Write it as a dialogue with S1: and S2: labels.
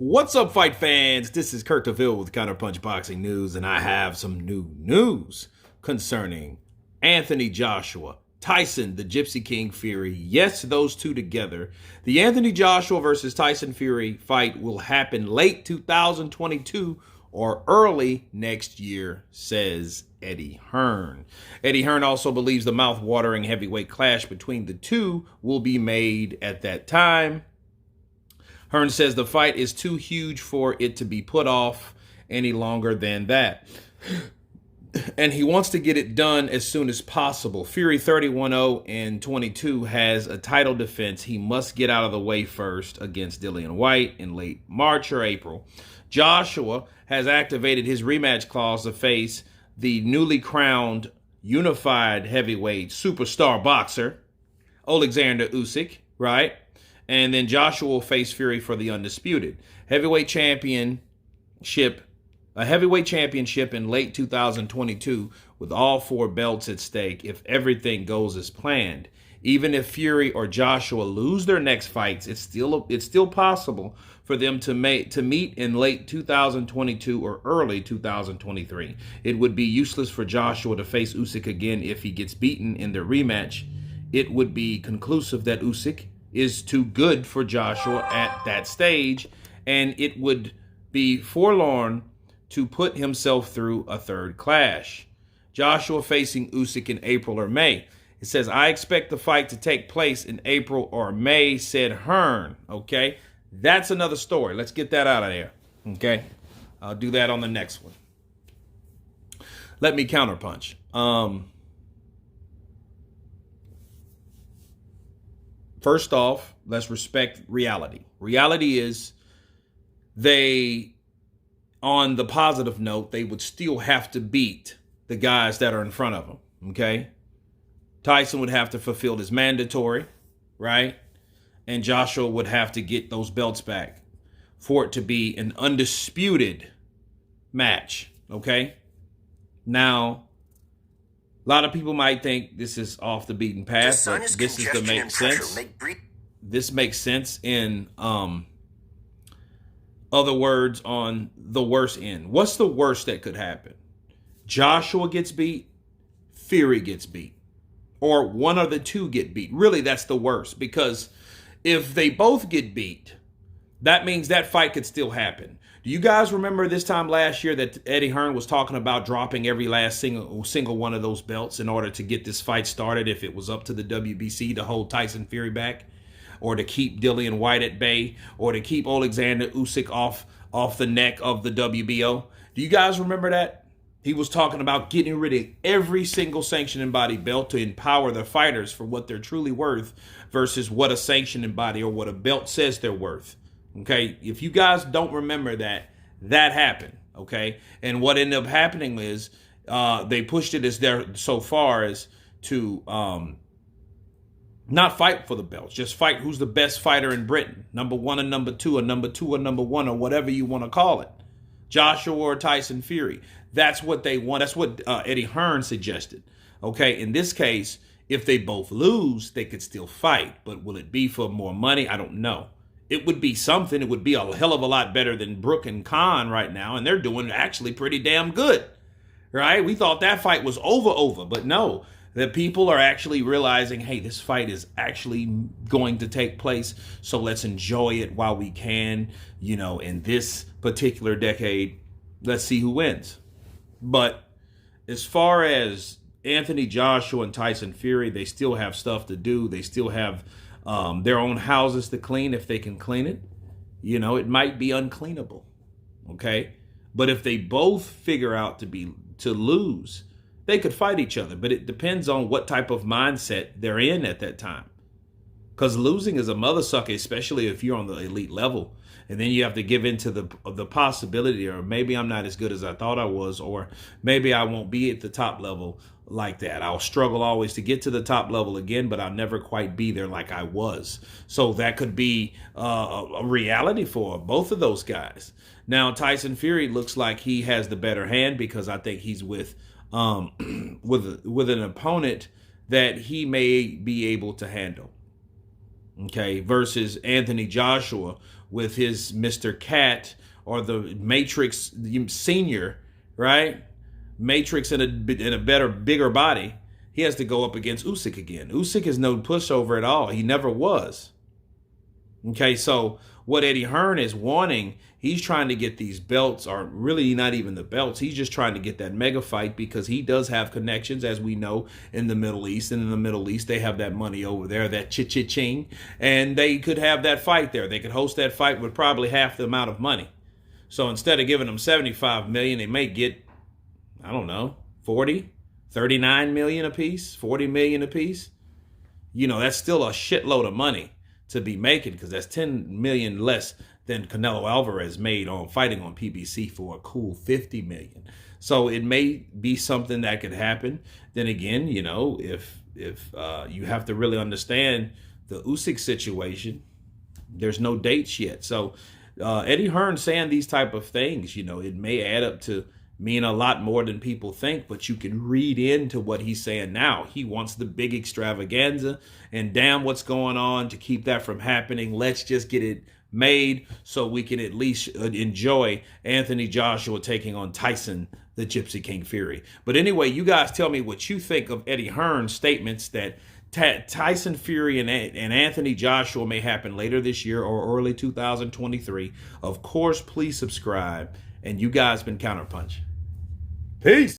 S1: What's up, fight fans? This is Kurt DeVille with Counterpunch Boxing News, and I have some new news concerning Anthony Joshua, Tyson, the Gypsy King Fury. Yes, those two together. The Anthony Joshua versus Tyson Fury fight will happen late 2022 or early next year, says Eddie Hearn. Eddie Hearn also believes the mouth-watering heavyweight clash between the two will be made at that time. Hearn says the fight is too huge for it to be put off any longer than that. And he wants to get it done as soon as possible. Fury 31-0 and 22 has a title defense he must get out of the way first against Dillian Whyte in late March or April. Joshua has activated his rematch clause to face the newly crowned unified heavyweight superstar boxer, Alexander Usyk, right? And then Joshua will face Fury for the undisputed heavyweight championship, a heavyweight championship in late 2022 with all four belts at stake if everything goes as planned. Even if Fury or Joshua lose their next fights, it's still possible for them to meet in late 2022 or early 2023. It would be useless for Joshua to face Usyk again if he gets beaten in their rematch. It would be conclusive that Usyk is too good for Joshua at that stage, and it would be forlorn to put himself through a third clash. Joshua facing Usyk in April or May. It says, I expect the fight to take place in April or May, said Hearn. Okay, that's another story. Let's get that out of there. Okay, I'll do that on the next one. Let me counterpunch. First off, let's respect reality. Reality is on the positive note, they would still have to beat the guys that are in front of them, okay? Tyson would have to fulfill his mandatory, right? And Joshua would have to get those belts back for it to be an undisputed match, okay? Now, a lot of people might think this is off the beaten path, but this is the make sense. This makes sense in other words on the worst end. What's the worst that could happen? Joshua gets beat, Fury gets beat, or one of the two get beat. Really, that's the worst, because if they both get beat, that means that fight could still happen. Do you guys remember this time last year that Eddie Hearn was talking about dropping every last single one of those belts in order to get this fight started if it was up to the WBC to hold Tyson Fury back, or to keep Dillian Whyte at bay, or to keep Alexander Usyk off the neck of the WBO? Do you guys remember that? He was talking about getting rid of every single sanctioning body belt to empower the fighters for what they're truly worth versus what a sanctioning body or what a belt says they're worth. Okay, if you guys don't remember that, that happened, okay? And what ended up happening is they pushed it as there so far as to not fight for the belts, just fight who's the best fighter in Britain, number one and number two, or number two or number one, or whatever you want to call it, Joshua or Tyson Fury. That's what they want. That's what Eddie Hearn suggested, okay? In this case, if they both lose, they could still fight, but will it be for more money? I don't know. It would be something. It would be a hell of a lot better than Brook and Khan right now, and they're doing actually pretty damn good, right? We thought that fight was over, but no. The people are actually realizing, hey, this fight is actually going to take place, so let's enjoy it while we can, in this particular decade. Let's see who wins. But as far as Anthony Joshua and Tyson Fury, they still have stuff to do. They still have their own houses to clean if they can clean it. It might be uncleanable, okay? But if they both figure out to lose, they could fight each other. But it depends on what type of mindset they're in at that time. Because losing is a mother sucker, especially if you're on the elite level. And then you have to give into the possibility, or maybe I'm not as good as I thought I was, or maybe I won't be at the top level like that. I'll struggle always to get to the top level again, but I'll never quite be there like I was. So that could be a reality for both of those guys. Now, Tyson Fury looks like he has the better hand, because I think he's with an opponent that he may be able to handle. Okay, versus Anthony Joshua, with his Mr. Cat or the Matrix Senior, right? Matrix in a better, bigger body. He has to go up against Usyk again. Usyk is no pushover at all. He never was. Okay, so what Eddie Hearn is wanting, he's trying to get these belts, or really not even the belts. He's just trying to get that mega fight because he does have connections, as we know, in the Middle East. And in the Middle East, they have that money over there, that ching, and they could have that fight there. They could host that fight with probably half the amount of money. So instead of giving them 75 million, they may get, I don't know, 40, 39 million apiece, 40 million apiece. You know, that's still a shitload of money to be making, because that's 10 million less than Canelo Alvarez made on fighting on PBC for a cool 50 million. So it may be something that could happen. Then again, you know, if you have to really understand the Usyk situation, there's no dates yet. So Eddie Hearn saying these type of things, you know, it may add up to mean a lot more than people think, but you can read into what he's saying now. He wants the big extravaganza, and damn what's going on to keep that from happening. Let's just get it made so we can at least enjoy Anthony Joshua taking on Tyson, the Gypsy King Fury. But anyway, you guys tell me what you think of Eddie Hearn's statements that Tyson Fury and Anthony Joshua may happen later this year or early 2023. Of course, please subscribe. And you guys been Counterpunch. Peace.